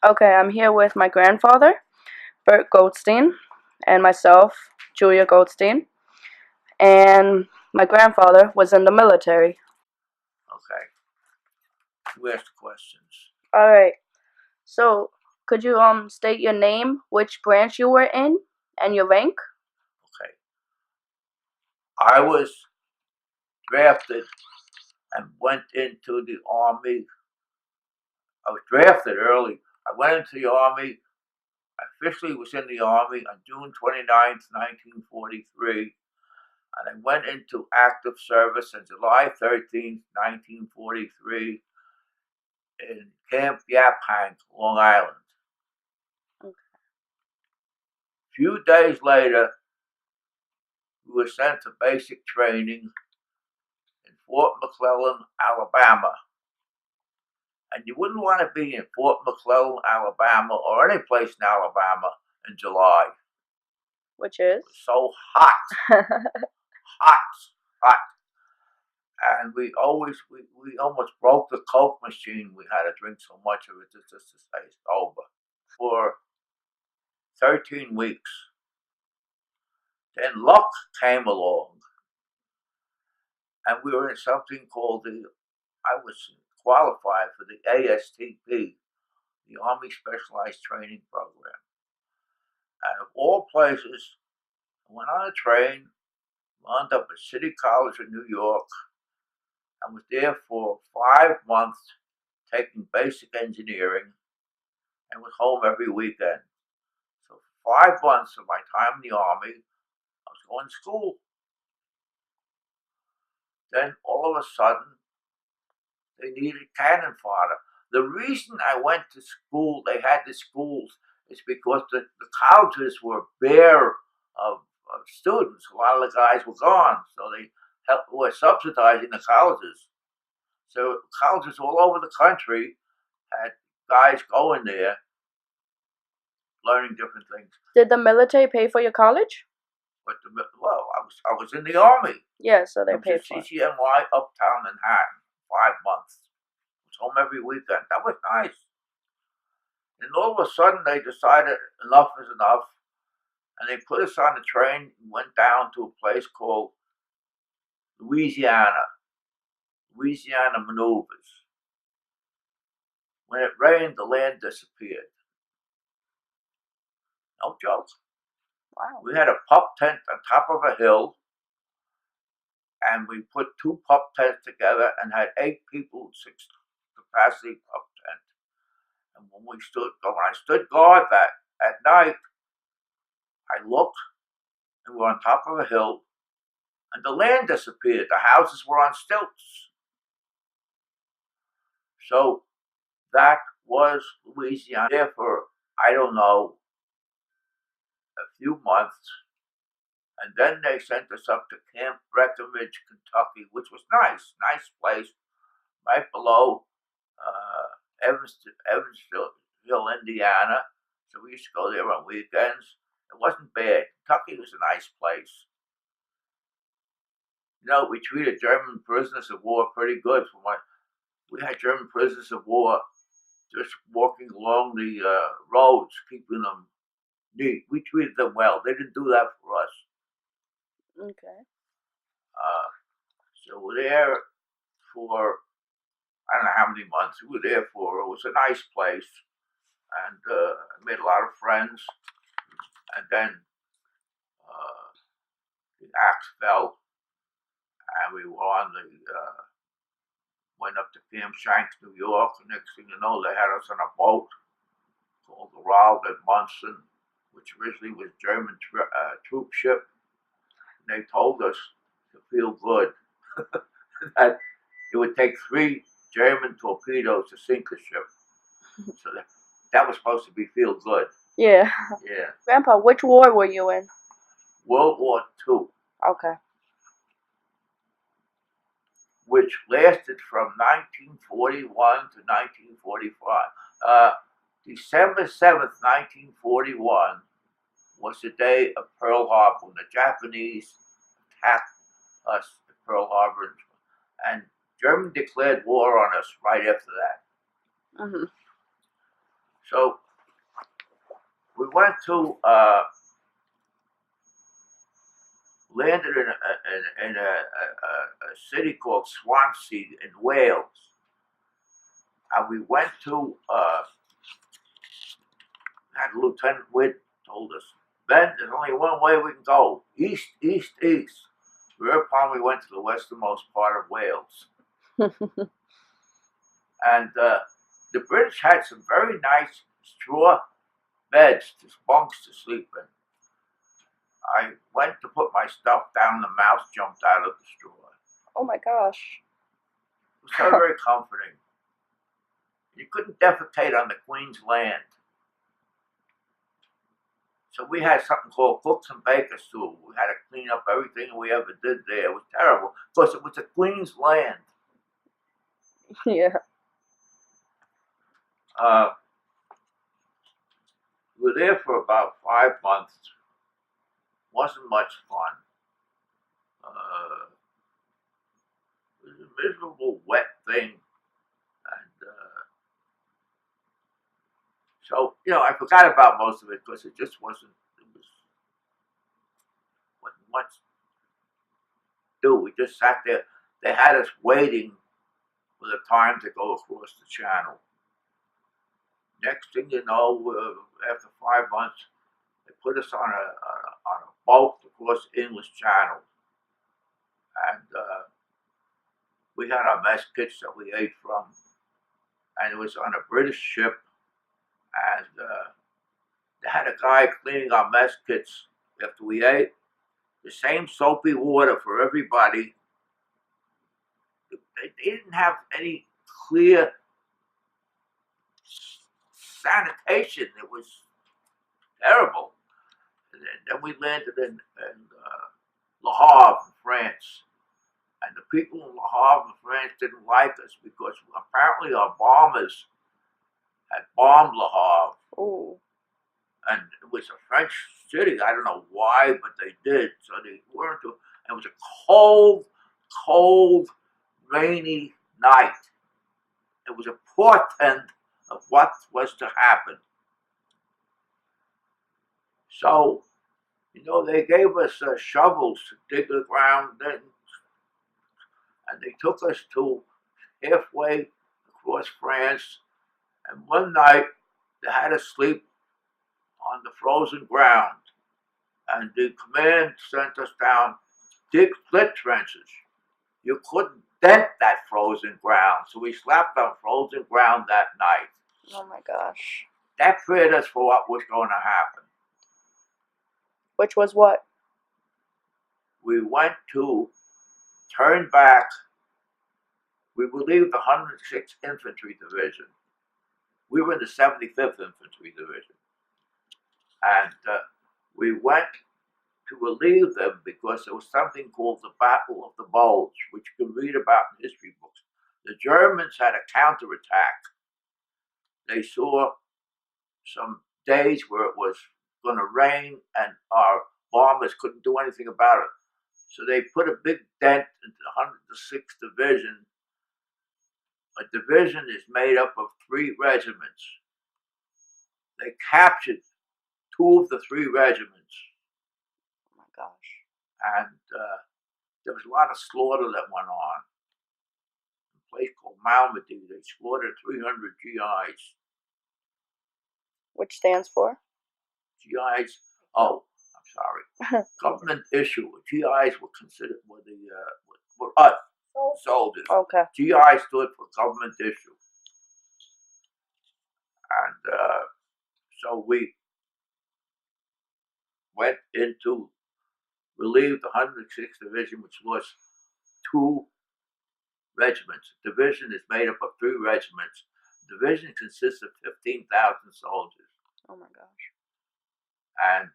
Okay, I'm here with my grandfather, Burt Goldstein, and myself, Julia Goldstein. And my grandfather was in the military. Okay. You ask the questions. All right. So, could you state your name, which branch you were in, and your rank? Okay. I was drafted and went into the Army. I was drafted early. I went into the Army. I officially was in the Army on June 29th, 1943. And I went into active service on July 13th, 1943 in Camp Yaphank, Long Island. Okay. A few days later, we were sent to basic training in Fort McClellan, Alabama. And you wouldn't want to be in Fort McClellan, Alabama, or any place in Alabama in July. Which is? It was so hot, hot, hot. And we almost broke the Coke machine. We had to drink so much of it just to say it's over. For 13 weeks. Then luck came along, and we were in something called I was qualified for the ASTP, the Army Specialized Training Program. And of all places, I went on a train, wound up at City College in New York, and was there for 5 months taking basic engineering and was home every weekend. So for 5 months of my time in the Army, I was going to school. Then all of a sudden, they needed cannon fodder. The reason I went to school, they had the schools, is because the colleges were bare of students. A lot of the guys were gone, so they were subsidizing the colleges. So colleges all over the country had guys going there, learning different things. Did the military pay for your college? But I was in the Army. Yeah, so they I was paid at for it. CCNY Uptown Manhattan, 5 months. I was home every weekend. That was nice. And all of a sudden, they decided enough is enough, and they put us on the train and went down to a place called Louisiana, Louisiana maneuvers. When it rained, the land disappeared. No joke. Wow. We had a pup tent on top of a hill, and we put two pup tents together and had 8 people, 6 capacity pup tent. And when I stood guard that at night, I looked, and we were on top of a hill, and the land disappeared. The houses were on stilts. So that was Louisiana. There for, I don't know, a few months. And then they sent us up to Camp Breckenridge, Kentucky, which was nice place, right below Evansville, Indiana. So we used to go there on weekends. It wasn't bad. Kentucky was a nice place. You know, we treated German prisoners of war pretty good. We had German prisoners of war just walking along the roads, keeping them neat. We treated them well. They didn't do that for us. Okay. So we're there for, I don't know how many months we were there for. It was a nice place, and I made a lot of friends. And then the axe fell, and we were on the went up to Camp Shanks, New York. The next thing you know, they had us on a boat called the Roald at Munson, which originally was German troop ship. And they told us to feel good that it would take 3 German torpedoes to sink a ship. So that was supposed to be feel good. Yeah. Yeah. Grandpa, which war were you in? World War II. Okay. Which lasted from 1941 to 1945. December 7th, 1941 was the day of Pearl Harbor, when the Japanese attacked us at Pearl Harbor, and Germany declared war on us right after that. Mm-hmm. So we went to landed in a city called Swansea in Wales, and we went to had Lieutenant Witt told us, Ben, there's only one way we can go, east, east, east. Whereupon we went to the westernmost part of Wales. And the British had some very nice straw beds, bunks to sleep in. I went to put my stuff down, the mouse jumped out of the straw. Oh my gosh. It was very, very comforting. You couldn't defecate on the Queen's land. So we had something called Cooks and Bakers too. We had to clean up everything we ever did there. It was terrible because it was the Queen's land. Yeah. We were there for about 5 months. Wasn't much fun. It was a miserable, wet thing. And so, I forgot about most of it because it just wasn't much to do. We just sat there. They had us waiting for the time to go across the channel. Next thing you know, after 5 months, they put us on a boat across the English Channel, and we had our mess kits that we ate from, and it was on a British ship, and they had a guy cleaning our mess kits after we ate. The same soapy water for everybody. They didn't have any clear sanitation. It was terrible. And then we landed in Le Havre, France. And the people in Le Havre, France didn't like us because apparently our bombers had bombed Le Havre. Ooh. And it was a French city. I don't know why, but they did. So they weren't. It was a cold, cold, rainy night. It was a portent of what was to happen. So, they gave us shovels to dig the ground in, and they took us to halfway across France. And one night, they had us sleep on the frozen ground. And the command sent us down, dig split trenches. You couldn't dent that frozen ground. So we slept on frozen ground that night. Oh my gosh. That prepared us for what was going to happen. Which was what? We went to turn back. We relieved the 106th Infantry Division. We were in the 75th Infantry Division. And we went to relieve them because there was something called the Battle of the Bulge, which you can read about in history books. The Germans had a counterattack. They saw some days where it was going to rain and our bombers couldn't do anything about it. So they put a big dent into the 106th Division. A division is made up of 3 regiments. They captured 2 of the 3 regiments. Oh my gosh. And there was a lot of slaughter that went on. In a place called Malmedy, they slaughtered 300 GIs. Which stands for? GIs, I'm sorry. Government issue. GIs were considered, were us, soldiers. Okay. GI stood for government issue. And so we went into relieve the 106th Division, which lost 2 regiments. The division is made up of 3 regiments. The division consists of 15,000 soldiers. Oh my gosh. And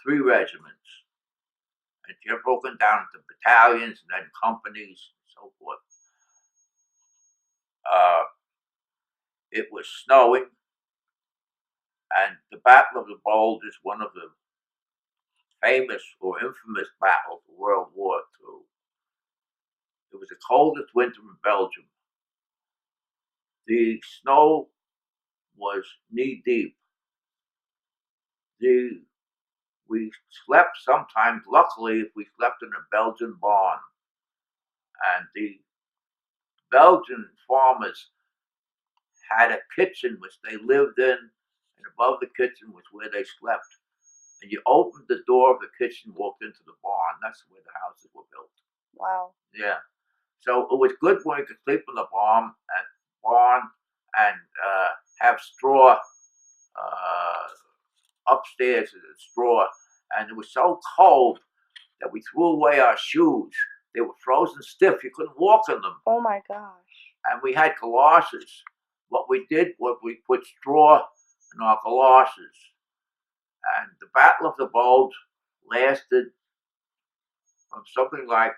3 regiments. And they're broken down into battalions and then companies and so forth. It was snowing, and the Battle of the Bulge is one of the famous or infamous battles of World War II. It was the coldest winter in Belgium. The snow was knee deep. We slept sometimes, luckily, if we slept in a Belgian barn. And the Belgian farmers had a kitchen which they lived in, and above the kitchen was where they slept. And you opened the door of the kitchen, walked into the barn. That's where the houses were built. Wow. Yeah. So it was good when you could sleep in the barn and have straw upstairs in straw. And it was so cold that we threw away our shoes. They were frozen stiff. You couldn't walk in them. Oh my gosh. And we had galoshes. What we did was we put straw in our galoshes. And the Battle of the Bulge lasted from something like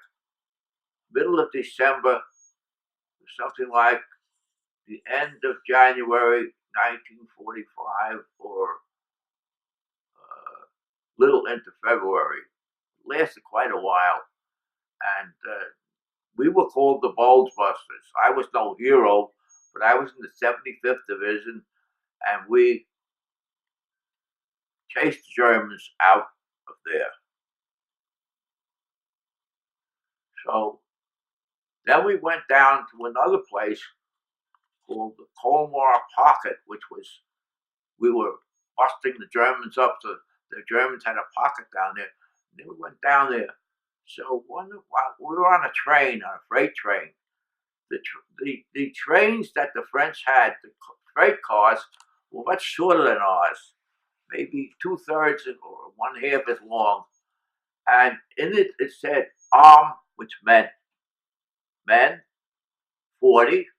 middle of December to something like the end of January 1945 or little into February. It lasted quite a while. And we were called the Bulge Busters. I was no hero, but I was in the 75th Division, and we chased the Germans out of there. So then we went down to another place called the Colmar Pocket, which was, we were busting the Germans up. So the Germans had a pocket down there. And then we went down there. So while we were on a train, on a freight train. The trains that the French had, the freight cars, were much shorter than ours, maybe 2/3 or 1/2 as long. And in it, it said arm, which meant men, 40,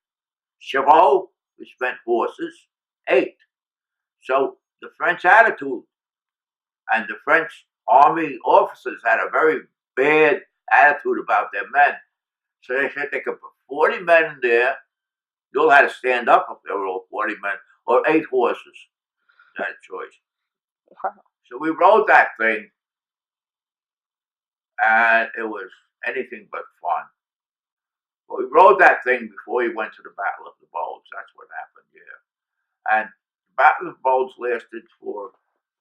chevaux, which meant horses, 8. So the French attitude, and the French army officers had a very bad attitude about their men. So they said they could put 40 men in there. You all had to stand up if they were all 40 men, or 8 horses. You had a choice. Wow. So we rode that thing, and it was anything but fun. But we rode that thing before we went to the Battle of the Bulge. That's what happened here. And the Battle of the Bulge lasted for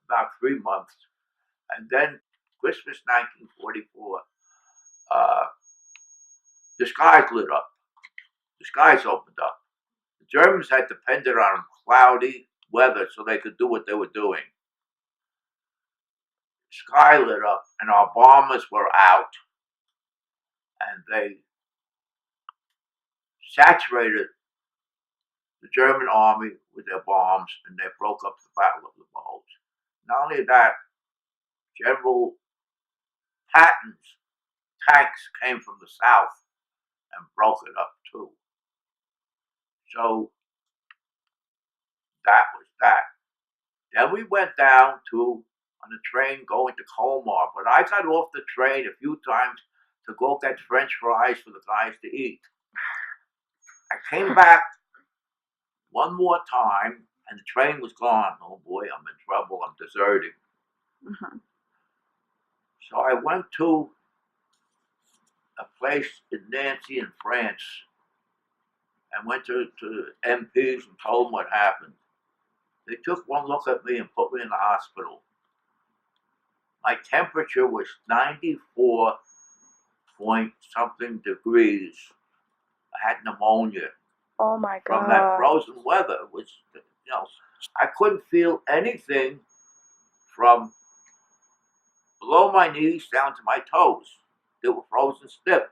about 3 months. And then Christmas 1944, the skies lit up. The skies opened up. The Germans had depended on cloudy weather so they could do what they were doing. The sky lit up, and our bombers were out, and they saturated the German army with their bombs, and they broke up the Battle of the Bulge. Not only that, General Patton's tanks came from the south and broke it up too. So that was that. Then we went down on a train going to Colmar, but I got off the train a few times to go get French fries for the guys to eat. I came back one more time, and the train was gone. Oh boy, I'm in trouble. I'm deserting. Mm-hmm. So I went to a place in Nancy in France and went to MPs and told them what happened. They took one look at me and put me in the hospital. My temperature was 94 point something degrees. I had pneumonia. Oh my God. From that frozen weather. It was, I couldn't feel anything from below my knees down to my toes. They were frozen stiff.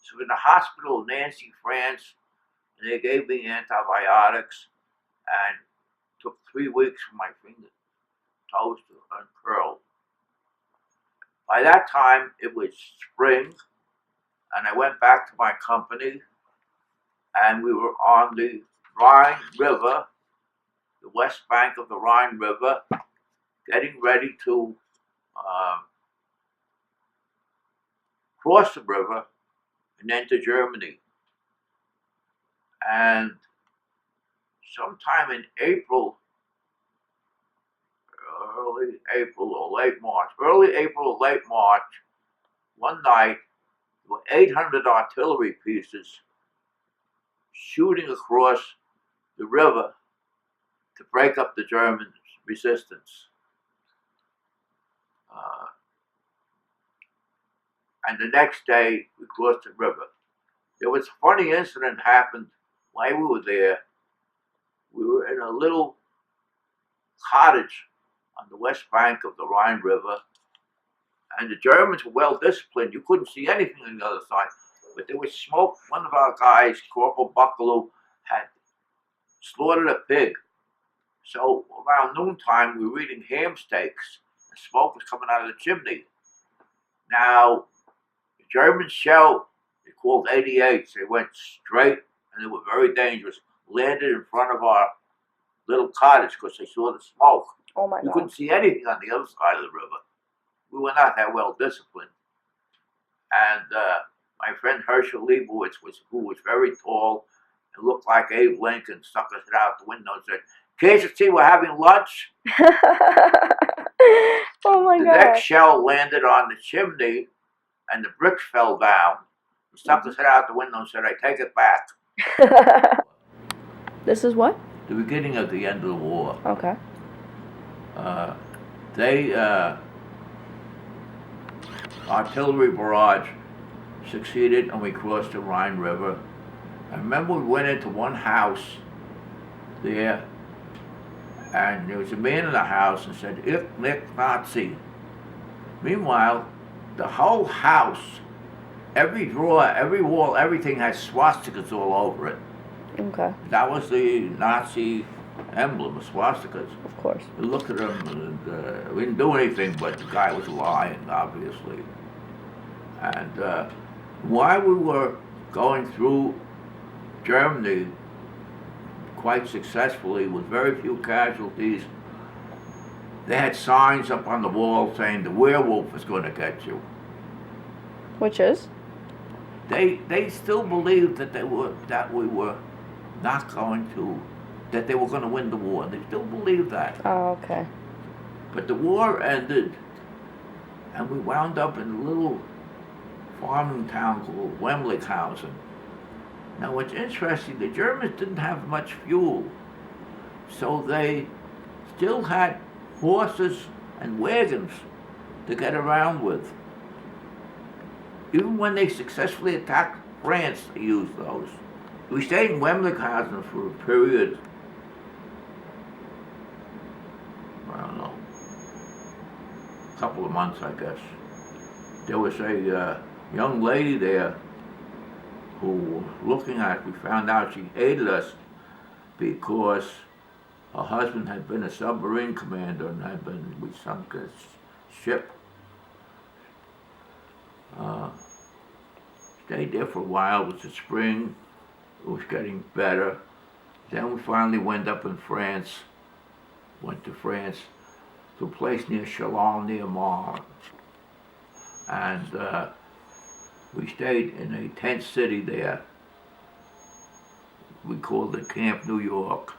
So in the hospital in Nancy, France, and they gave me antibiotics, and it took 3 weeks for my toes to uncurl. By that time, it was spring, and I went back to my company, and we were on the Rhine River, the west bank of the Rhine River, getting ready to cross the river and enter Germany. And sometime in April, early April or late March, one night, there were 800 artillery pieces shooting across the river, to break up the German resistance. And the next day, we crossed the river. There was a funny incident happened while we were there. We were in a little cottage on the west bank of the Rhine River, and the Germans were well disciplined. You couldn't see anything on the other side, but there was smoke. One of our guys, Corporal Bucklew, had slaughtered a pig. So around noontime, we were eating ham steaks, and smoke was coming out of the chimney. Now, the German shell, they called 88s, they went straight, and they were very dangerous, landed in front of our little cottage because they saw the smoke. Oh my We God. couldn't see anything on the other side of the river. We were not that well disciplined. And my friend Herschel Leibowitz, who was very tall and looked like Abe Lincoln, stuck his head out the window and said, "Can't you see we're having lunch?" Oh my The God. next shell landed on the chimney and the bricks fell down. He stuck his head out the window and said, "I take it back." This is what? The beginning of the end of the war. Okay. They artillery barrage succeeded, and we crossed the Rhine River. I remember we went into one house there, and there was a man in the house and said, "Ich nicht Nazi." Meanwhile, the whole house, every drawer, every wall, everything had swastikas all over it. Okay. That was the Nazi emblem, swastikas. Of course. We looked at him, and we didn't do anything, but the guy was lying, obviously. And while we were going through Germany quite successfully with very few casualties, they had signs up on the wall saying the werewolf is going to get you. Which is? They still believed that we were not going to, that they were going to win the war. They still believed that. Oh, okay. But the war ended, and we wound up in a little farming town called Wemlichhausen. Now, what's interesting, the Germans didn't have much fuel, so they still had horses and wagons to get around with. Even when they successfully attacked France, they used those. We stayed in Wemlichhausen for a period, I don't know, a couple of months, I guess. There was a young lady there who, looking at, we found out she hated us because her husband had been a submarine commander and we sunk his ship. Stayed there for a while. It was the spring. It was getting better. Then we finally went up in France. Went to France, to a place near Chalon, near Marne. And we stayed in a tent city there. We called it Camp New York.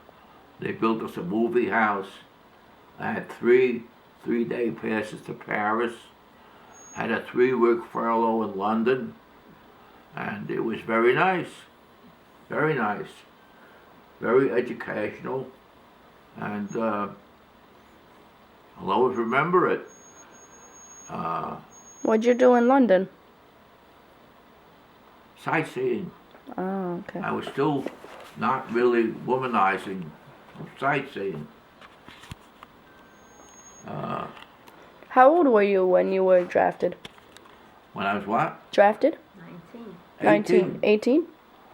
They built us a movie house. I had three-day passes to Paris. Had a 3-week furlough in London. And it was very nice. Very nice. Very educational. And I'll always remember it. What'd you do in London? Sightseeing. Oh, okay. I was still not really womanizing, sightseeing. How old were you when you were drafted? When I was what? Drafted? 18. 18?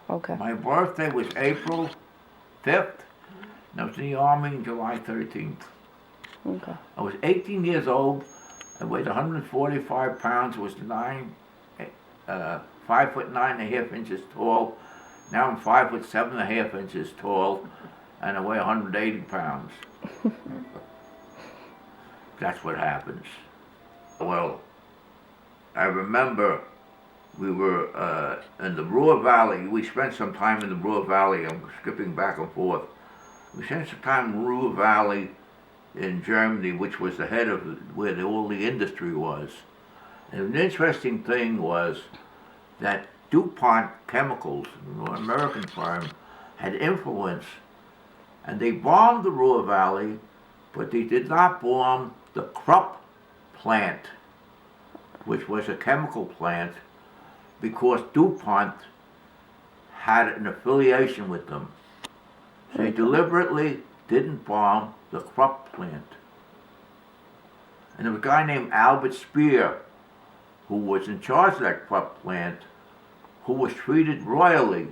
Okay. My birthday was April 5th, and I was in the Army July 13th. Okay. I was 18 years old. I weighed 145 pounds. Was 5 foot 9.5 inches tall. Now I'm 5 foot 7.5 inches tall, and I weigh 180 pounds. That's what happens. Well, I remember we were in the Ruhr Valley. We spent some time in the Ruhr Valley. I'm skipping back and forth. We spent some time in the Ruhr Valley in Germany, which was the head of where all the industry was. And an interesting thing was that DuPont Chemicals, an American firm, had influence And they bombed the Ruhr Valley, but they did not bomb the Krupp plant, which was a chemical plant, because DuPont had an affiliation with them. So they deliberately didn't bomb the Krupp plant. And there was a guy named Albert Speer, who was in charge of that Krupp plant, who was treated royally.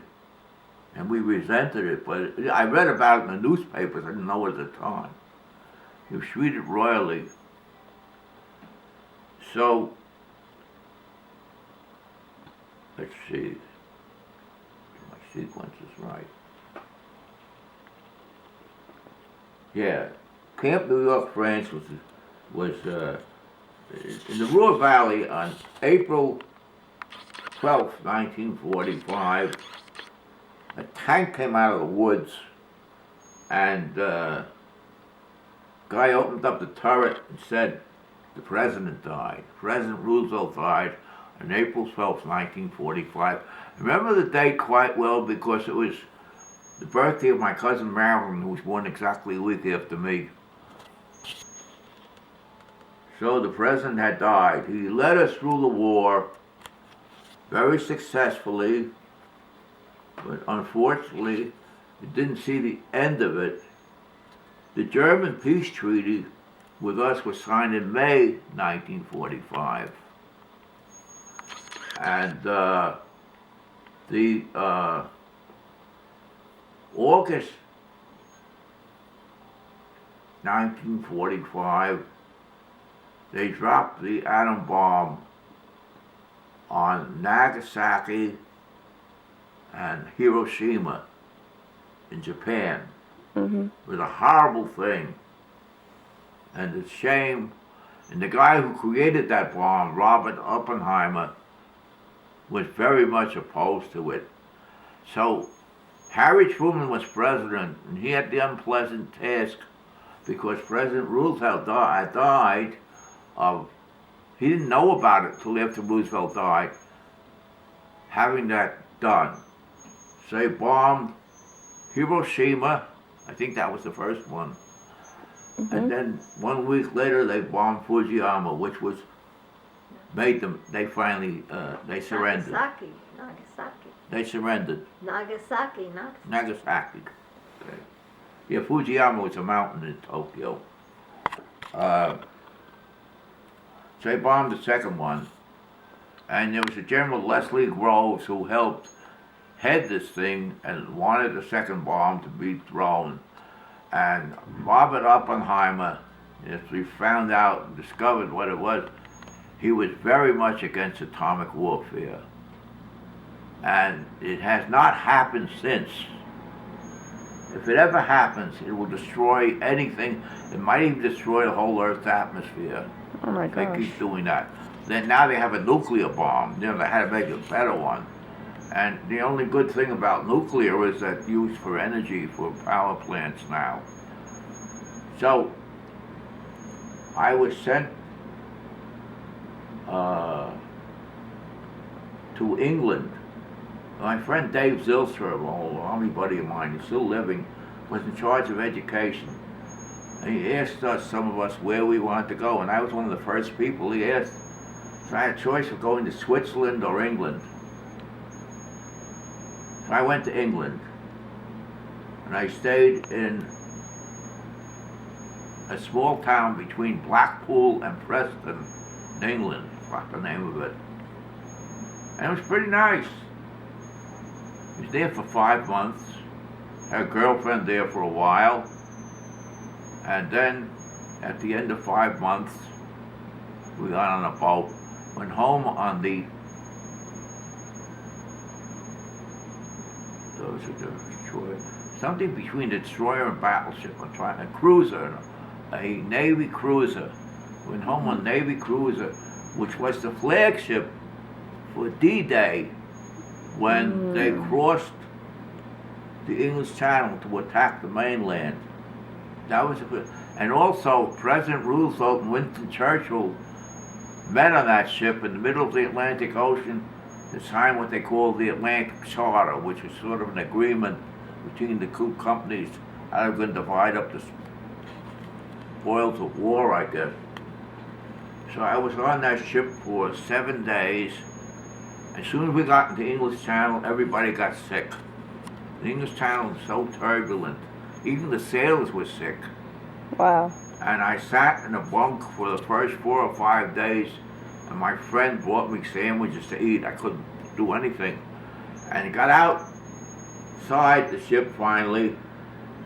And we resented it, but I read about it in the newspapers. I didn't know it at the time. He was treated royally. So, let's see. My sequence is right. Yeah, Camp New York, France was in the Ruhr Valley on April 12th, 1945. A tank came out of the woods, and guy opened up the turret and said the president died. President Roosevelt died on April 12th, 1945. I remember the date quite well because it was the birthday of my cousin Marilyn, who was born exactly a week after me. So the president had died. He led us through the war very successfully, but unfortunately, it didn't see the end of it. The German peace treaty with us was signed in May 1945. And August 1945, they dropped the atom bomb on Nagasaki and Hiroshima in Japan. It was a horrible thing. And it's a shame. And the guy who created that bomb, Robert Oppenheimer, was very much opposed to it. So Harry Truman was president, and he had the unpleasant task because President Roosevelt had died of, he didn't know about it till after Roosevelt died, having that done. So they bombed Hiroshima, I think that was the first one. And then 1 week later they bombed Fujiyama, which was, made them, they finally, they surrendered. Nagasaki. They surrendered. Nagasaki. Okay. Yeah, Fujiyama was a mountain in Tokyo. So they bombed the second one. And there was a General Leslie Groves who helped head this thing and wanted the second bomb to be thrown. And Robert Oppenheimer, as we found out and discovered what it was, he was very much against atomic warfare. And it has not happened since. If it ever happens, it will destroy anything. It might even destroy the whole Earth's atmosphere. Oh my gosh. They keep doing that. Then now they have a nuclear bomb. You know, they had to make a better one. And the only good thing about nuclear is that used for energy for power plants now. So I was sent to England. My friend Dave Zilstra, an old army buddy of mine, who's still living, was in charge of education. And he asked us, some of us, where we wanted to go. And I was one of the first people he asked. So I had a choice of going to Switzerland or England. So I went to England. And I stayed in a small town between Blackpool and Preston in England. That's the name of it. And it was pretty nice. I was there for 5 months. Had a girlfriend there for a while. And then, at the end of 5 months, we got on a boat, went home on the, something between a destroyer and battleship, a cruiser, a Navy cruiser. Went home on Navy cruiser, which was the flagship for D-Day when they crossed the English Channel to attack the mainland. That was and also President Roosevelt and Winston Churchill met on that ship in the middle of the Atlantic Ocean to sign what they called the Atlantic Charter, which was sort of an agreement between the two companies how they were going to divide up the spoils of war, I guess. So I was on that ship for 7 days. As soon as we got into the English Channel, everybody got sick. The English Channel was so turbulent. Even the sailors were sick. Wow. And I sat in a bunk for the first 4 or 5 days, and my friend brought me sandwiches to eat. I couldn't do anything. And he got outside the ship finally,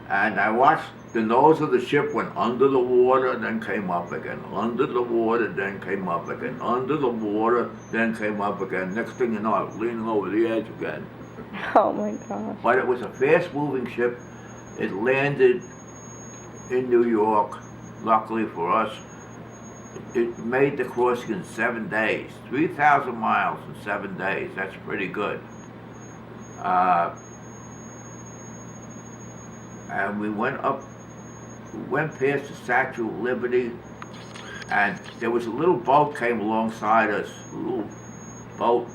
and I watched the nose of the ship went under the water, then came up again. Under the water, then came up again. Under the water, then came up again. Next thing you know, I was leaning over the edge again. Oh my God. But it was a fast-moving ship. It landed in New York, luckily for us. It made the crossing in 7 days. 3,000 miles in 7 days. That's pretty good. And we went past the Statue of Liberty, and there was a little boat came alongside us, a little boat,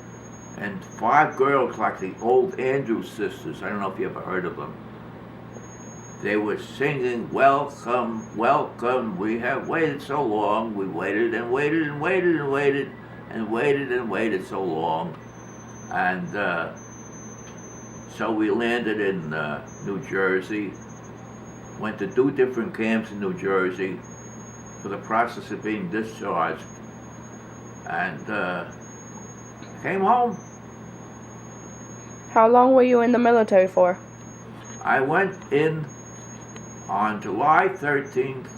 and 5 girls like the old Andrews sisters. I don't know if you ever heard of them. They were singing, "Welcome, welcome, we have waited so long." We waited and waited and waited and waited and waited and waited so long. And so we landed in New Jersey, went to 2 different camps in New Jersey for the process of being discharged, and came home. How long were you in the military for? I went in on July 13th,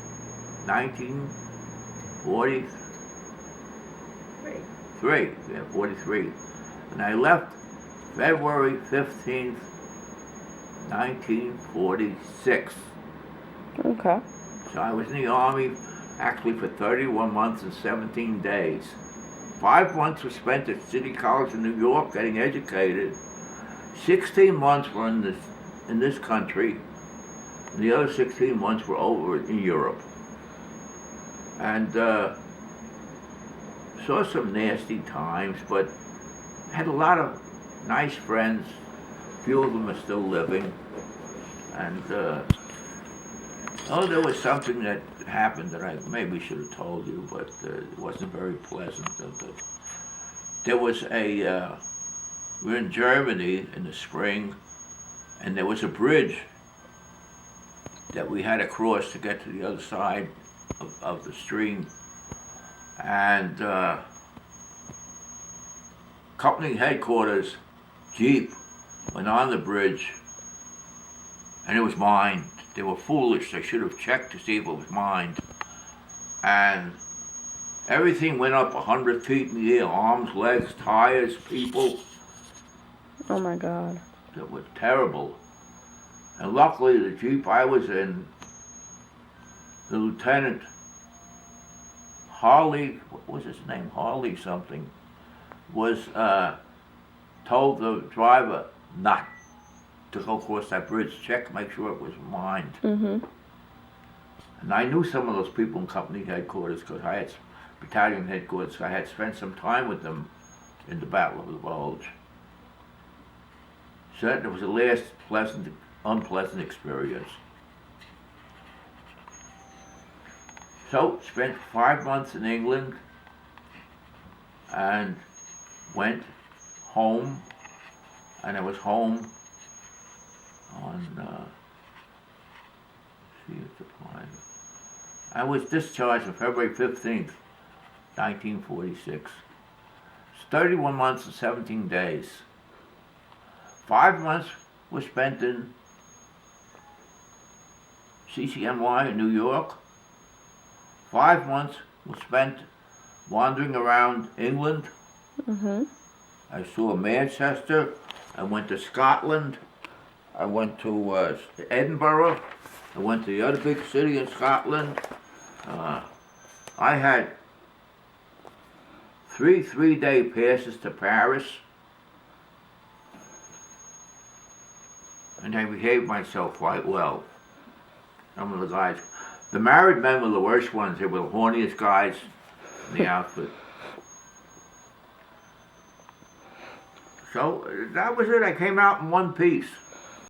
1943. 43. And I left February 15th, 1946. Okay. So I was in the Army actually for 31 months and 17 days. 5 months were spent at City College in New York getting educated. 16 months were in this country. And the other 16 months were over in Europe. And saw some nasty times, but had a lot of nice friends. A few of them are still living. And there was something that happened that I maybe should have told you, but it wasn't very pleasant. There was we were in Germany in the spring, and there was a bridge that we had to cross to get to the other side of the stream. And company headquarters Jeep went on the bridge, and it was mined. They were foolish. They should have checked to see if it was mined. And everything went up 100 feet in the air, arms, legs, tires, people. Oh my God. It was terrible. And luckily the Jeep I was in, the lieutenant, Harley, what was his name? Harley something, was told the driver not to go across that bridge, check, make sure it was mined. Mm-hmm. And I knew some of those people in company headquarters because I had battalion headquarters. I had spent some time with them in the Battle of the Bulge. So that was the last unpleasant experience. So spent 5 months in England and went home, and I was home on I was discharged on February 15th, 1946. It's 31 months and 17 days. 5 months were spent in CCNY in New York. 5 months were spent wandering around England. Mm-hmm. I saw Manchester. I went to Scotland. I went to Edinburgh. I went to the other big city in Scotland. I had 3 3-day passes to Paris. And I behaved myself quite well. Some of the guys, the married men were the worst ones. They were the horniest guys in the outfit. So that was it. I came out in one piece.